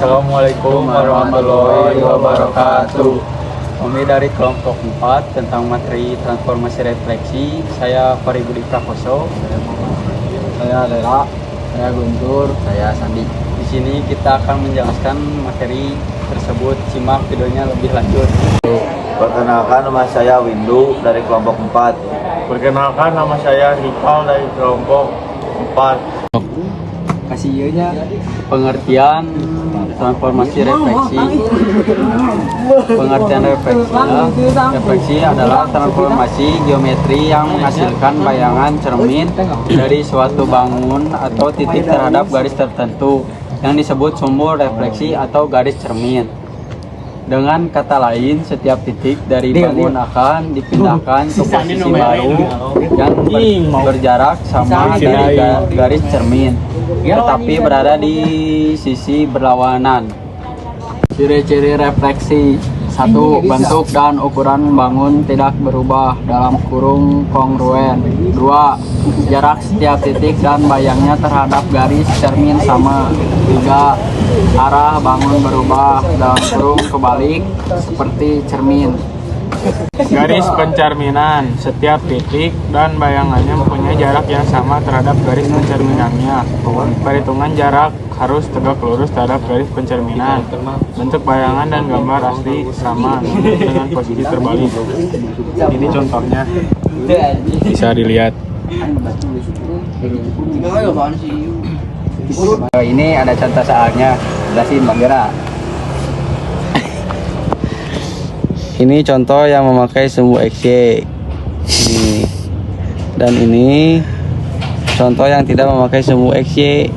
Assalamualaikum warahmatullahi wabarakatuh. Kami dari kelompok 4 tentang materi transformasi refleksi. Saya Fari Budi Prakoso. Saya Lela. Saya Guntur. Saya Sandi. Di sini kita akan menjelaskan materi tersebut. Simak videonya lebih lanjut. Perkenalkan, nama saya Windu dari kelompok 4. Perkenalkan, nama saya Ripal dari kelompok 4. Kasihnya pengertian transformasi refleksi. Pengertian refleksi adalah transformasi geometri yang menghasilkan bayangan cermin dari suatu bangun atau titik terhadap garis tertentu yang disebut sumber refleksi atau garis cermin. Dengan kata lain, setiap titik dari bangun akan dipindahkan ke posisi baru yang berjarak sama dari garis cermin, tetapi berada di sisi berlawanan. Ciri-ciri refleksi: 1. Bentuk dan ukuran bangun tidak berubah dalam kurung kongruen. 2. Jarak setiap titik dan bayangnya terhadap garis cermin sama. 3. Arah bangun berubah dalam kurung kebalik seperti cermin. Garis pencerminan: setiap titik dan bayangannya mempunyai jarak yang sama terhadap garis pencerminannya. Perhitungan jarak harus tegak lurus terhadap garis pencerminan. Bentuk bayangan dan gambar asli sama dengan posisi terbalik. Ini contohnya, bisa dilihat. Ini ada contoh soalnya, jelasin Bang Gera. Ini contoh yang memakai sumbu XY. Ini. Dan ini contoh yang tidak memakai sumbu XY.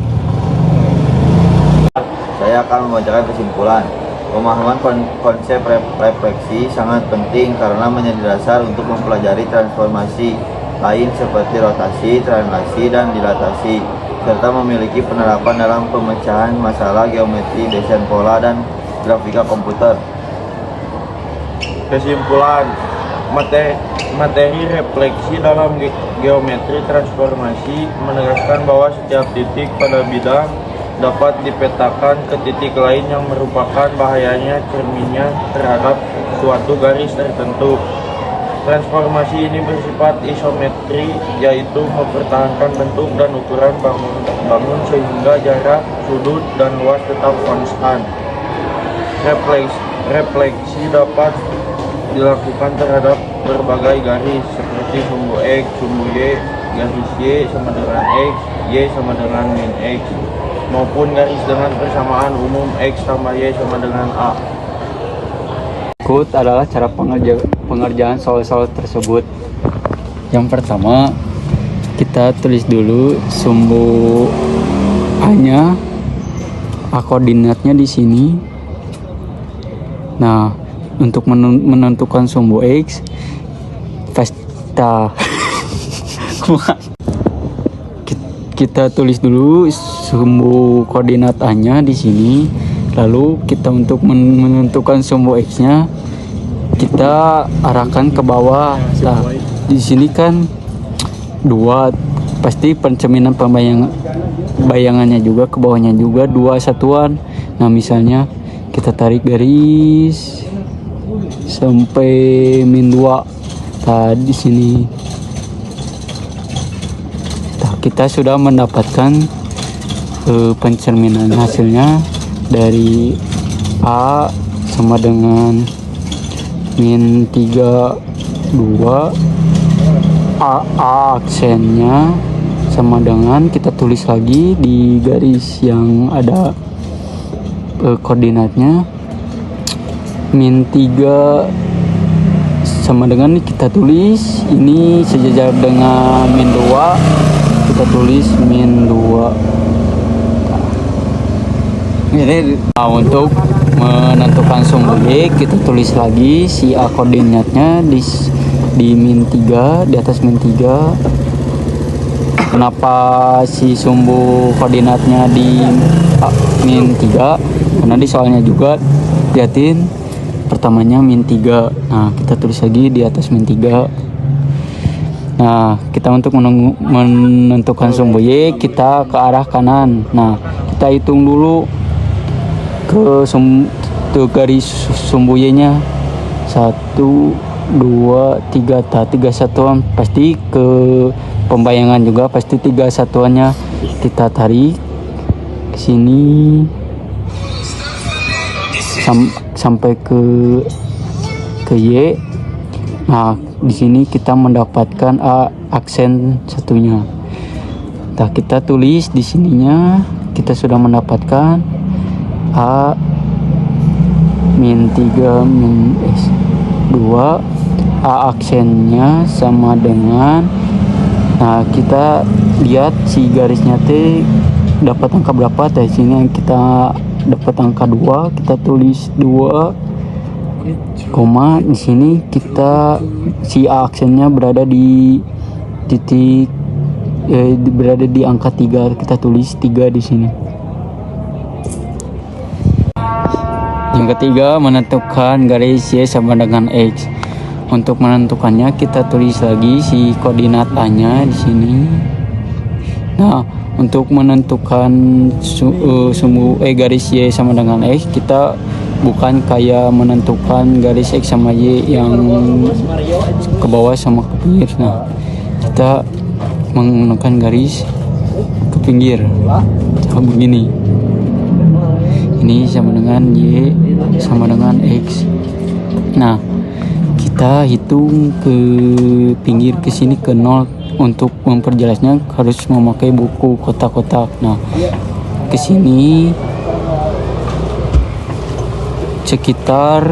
Saya akan membacakan kesimpulan. Pemahaman konsep refleksi sangat penting karena menjadi dasar untuk mempelajari transformasi lain seperti rotasi, translasi, dan dilatasi, serta memiliki penerapan dalam pemecahan masalah geometri, desain pola, dan grafika komputer. Kesimpulan, materi refleksi dalam geometri transformasi menegaskan bahwa setiap titik pada bidang dapat dipetakan ke titik lain yang merupakan bahayanya cerminnya terhadap suatu garis tertentu. Transformasi ini bersifat isometri, yaitu mempertahankan bentuk dan ukuran bangun sehingga jarak, sudut, dan luas tetap konstan. Refleksi dapat dilakukan terhadap berbagai garis seperti sumbu X, sumbu Y, garis Y sama dengan X, Y sama dengan min X, maupun garis dengan persamaan umum X tambah Y sama dengan A. Berikut adalah cara pengerjaan soal-soal tersebut. Yang pertama, kita tulis dulu sumbu A-nya, A koordinatnya di sini. Nah, untuk menentukan sumbu X, kita tulis dulu sumbu koordinat A-nya di sini. Lalu kita untuk menentukan sumbu X-nya, kita arahkan ke bawah. Nah, di sini kan 2, pasti pencerminan bayangannya juga ke bawahnya juga 2 satuan. Nah, misalnya kita tarik garis sampai min 2. Nah, di sini kita sudah mendapatkan pencerminan hasilnya dari A sama dengan min 3, 2. A aksennya sama dengan, kita tulis lagi di garis yang ada koordinatnya, min 3 sama dengan, kita tulis ini sejajar dengan min 2, kita tulis min 2. Nah, untuk menentukan sumbu Y, kita tulis lagi si A koordinatnya di min 3, di atas min 3. Kenapa si sumbu koordinatnya di min 3? Karena di soalnya juga liatin pertamanya min 3. Nah, kita tulis lagi di atas min 3. Nah, kita untuk menentukan sumbu Y, kita ke arah kanan. Nah, kita hitung dulu ke garis sumbu Y-nya 1 2 3 3 satuan pasti ke pembayangan juga, pasti 3 satuannya kita tarik ke sini sampai ke Y. Nah, di sini kita mendapatkan A aksen satunya. Nah, kita tulis di sininya kita sudah mendapatkan A min 3 min S2. A aksennya sama dengan, nah kita lihat si garisnya T dapat angka berapa. Di sini kita dapat angka 2, kita tulis 2 koma, di sini kita si A aksennya berada di titik berada di angka 3, kita tulis 3 di sini. Yang ketiga, menentukan garis Y sama dengan X. Untuk menentukannya kita tulis lagi si koordinat A-nya di sini. Nah, untuk menentukan garis Y sama dengan X, kita bukan kayak menentukan garis X sama Y yang ke bawah sama ke pinggir. Nah, kita menggunakan garis ke pinggir begini. Ini sama dengan Y sama dengan X. Nah, kita hitung ke pinggir ke sini ke 0. Untuk memperjelasnya harus memakai buku kotak-kotak. Nah, ke sini sekitar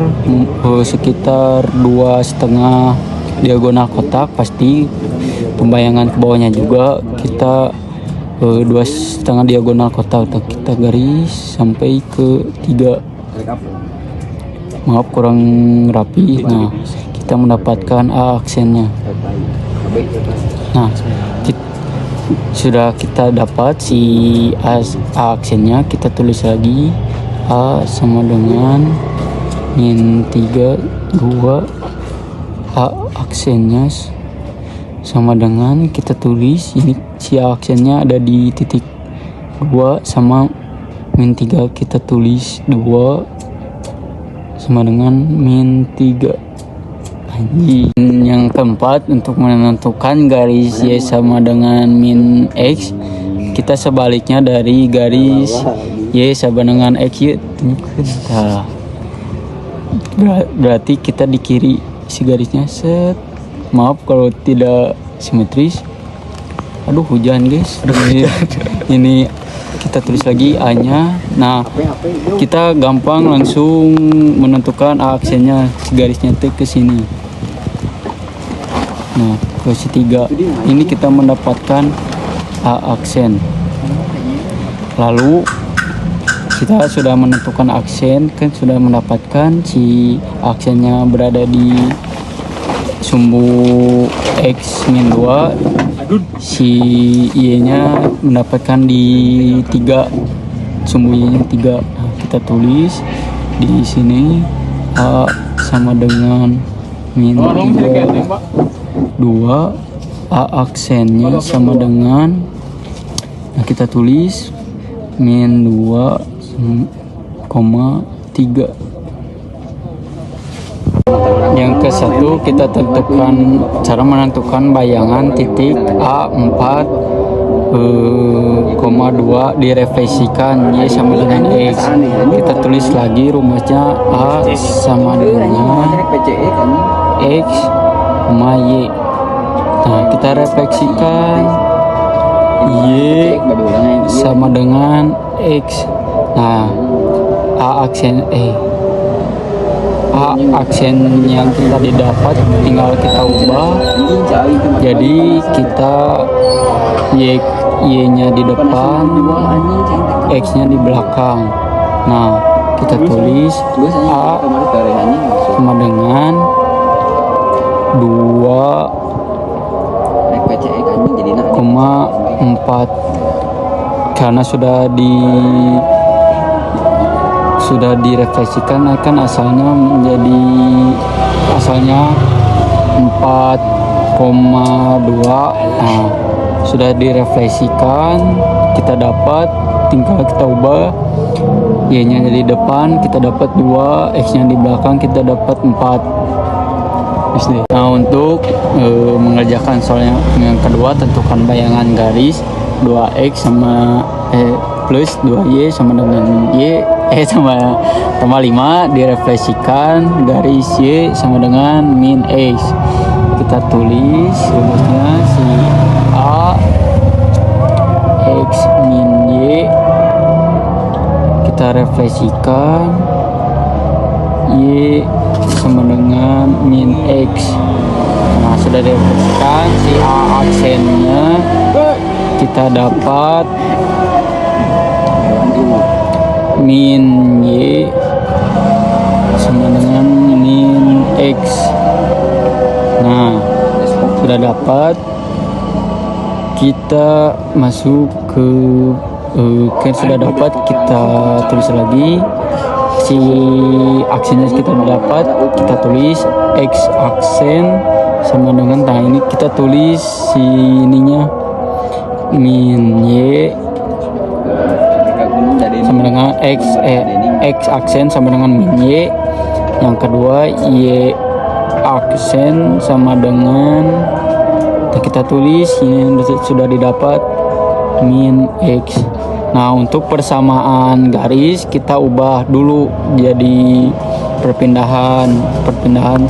2,5 diagonal kotak, pasti pembayangan ke bawahnya juga kita 2,5 diagonal kotak. Kita garis sampai ke 3. Maaf kurang rapi. Nah, kita mendapatkan A aksennya. Nah, sudah kita dapat si A aksennya, kita tulis lagi A sama dengan min 3 2. A aksennya sama dengan, kita tulis ini si A aksennya ada di titik 2 sama min 3, kita tulis 2 sama dengan min 3. Yang keempat, untuk menentukan garis Y sama dengan min X, kita sebaliknya dari garis Y sama dengan X. Nah, berarti kita di kiri si garisnya set. Maaf kalau tidak simetris. Aduh, hujan guys. Ini kita tulis lagi A-nya. Nah, kita gampang langsung menentukan A aksennya, si garisnya T ke sini. Nah, ke C3 ini kita mendapatkan A aksen. Lalu kita sudah menentukan aksen, kan sudah mendapatkan si aksennya berada di sumbu X min 2, si Y nya mendapatkan di 3, sumbu Y nya 3. Nah, kita tulis di sini A sama dengan min 3 2. A aksennya sama dengan, nah kita tulis min 2,3. Yang ke satu, kita tentukan cara menentukan bayangan titik A4, 2 direfleksikan Y sama dengan X. Kita tulis lagi rumusnya A sama dengan X, Y. Nah, kita refleksikan Y sama dengan X. Nah, A aksen yang kita didapat tinggal kita ubah. Jadi kita Y nya di depan, X nya di belakang. Nah, kita tulis A sama dengan 2,4 karena sudah direfleksikan, kan asalnya 4,2. Nah, sudah direfleksikan, kita dapat, tinggal kita ubah Y nya di depan kita dapat 2, X nya di belakang kita dapat 4. Nah untuk mengerjakan soal yang kedua, tentukan bayangan garis 2X sama plus 2Y sama dengan Y sama 5 direfleksikan garis Y sama dengan min X. Kita tulis rumusnya si A X min Y, kita refleksikan Y sama dengan min X. Nah sudah direfleksikan si A aksennya kita dapat min Y sama dengan min X. Nah sudah dapat, kita masuk ke kan sudah dapat, kita tulis lagi si aksennya kita dapat, kita tulis X aksen sama dengan, nah ini kita tulis si ininya min Y sama dengan X aksen sama dengan min Y. Yang kedua Y aksen sama dengan, kita tulis ini sudah didapat min X. Nah untuk persamaan garis kita ubah dulu jadi perpindahan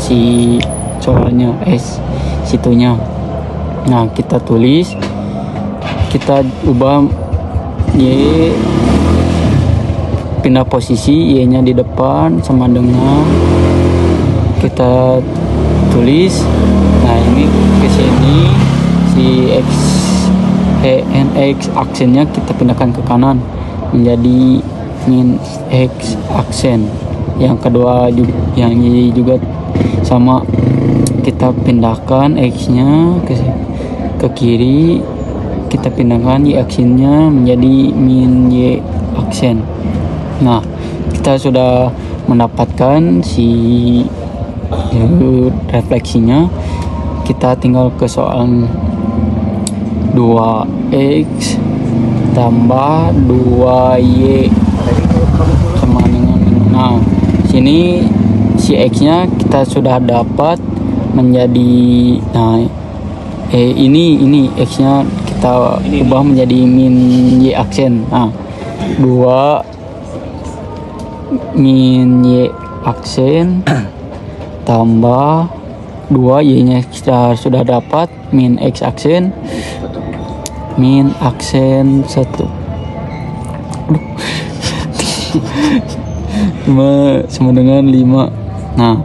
si soalnya situnya. Nah kita tulis, kita ubah Y, pindah posisi Y nya di depan sama dengan, kita tulis, nah ini ke sini si X aksennya kita pindahkan ke kanan menjadi min X aksen. Yang kedua yang Y juga sama, kita pindahkan X nya ke kiri, kita pindahkan Y aksennya menjadi min Y aksen. Nah kita sudah mendapatkan si refleksinya. Kita tinggal ke soal 2X tambah 2Y sama dengan, nah sini si X nya kita sudah dapat menjadi, nah ini X nya kita ubah menjadi min Y aksen. Nah 2 min Y aksen tambah 2 Y nya kita sudah dapat min X aksen min aksen 1 sama dengan 5. Nah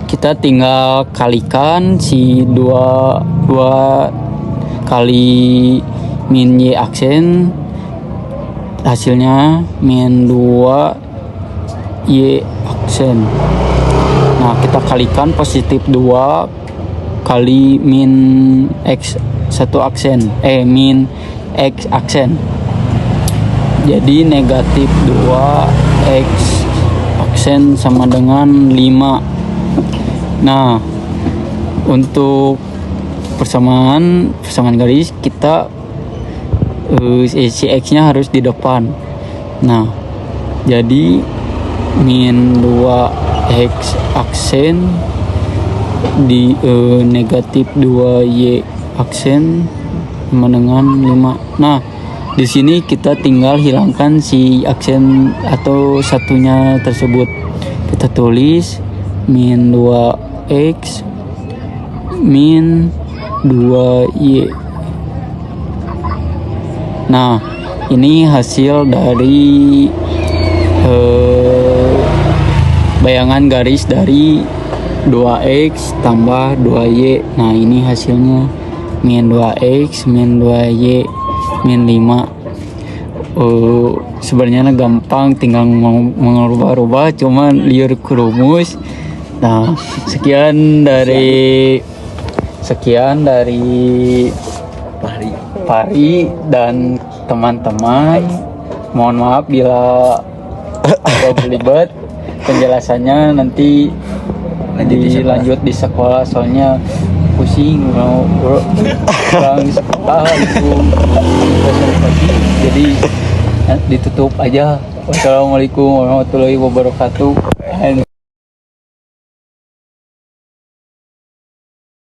kita tinggal kalikan si 2 kali min Y aksen, hasilnya min 2 Y aksen. Nah kita kalikan positif 2 kali min X 1 aksen min X aksen, jadi negatif 2 X aksen sama dengan 5. Nah untuk persamaan garis kita si X nya harus di depan. Nah jadi min 2 X aksen di negatif 2 Y aksen sama dengan 5. Nah di sini kita tinggal hilangkan si aksen atau satunya tersebut. Kita tulis min 2X min 2Y. Nah ini hasil dari bayangan garis dari 2X tambah 2Y. Nah ini hasilnya min 2X min 2Y min 5. Sebenarnya gampang, tinggal mengubah-ubah, cuman liur ke rumus. Nah sekian dari Pari dan teman-teman. Mohon maaf bila agak belibet penjelasannya, nanti dilanjut di sekolah, soalnya pusing mau pulang sekolah itu, jadi ditutup aja. Wassalamualaikum warahmatullahi wabarakatuh.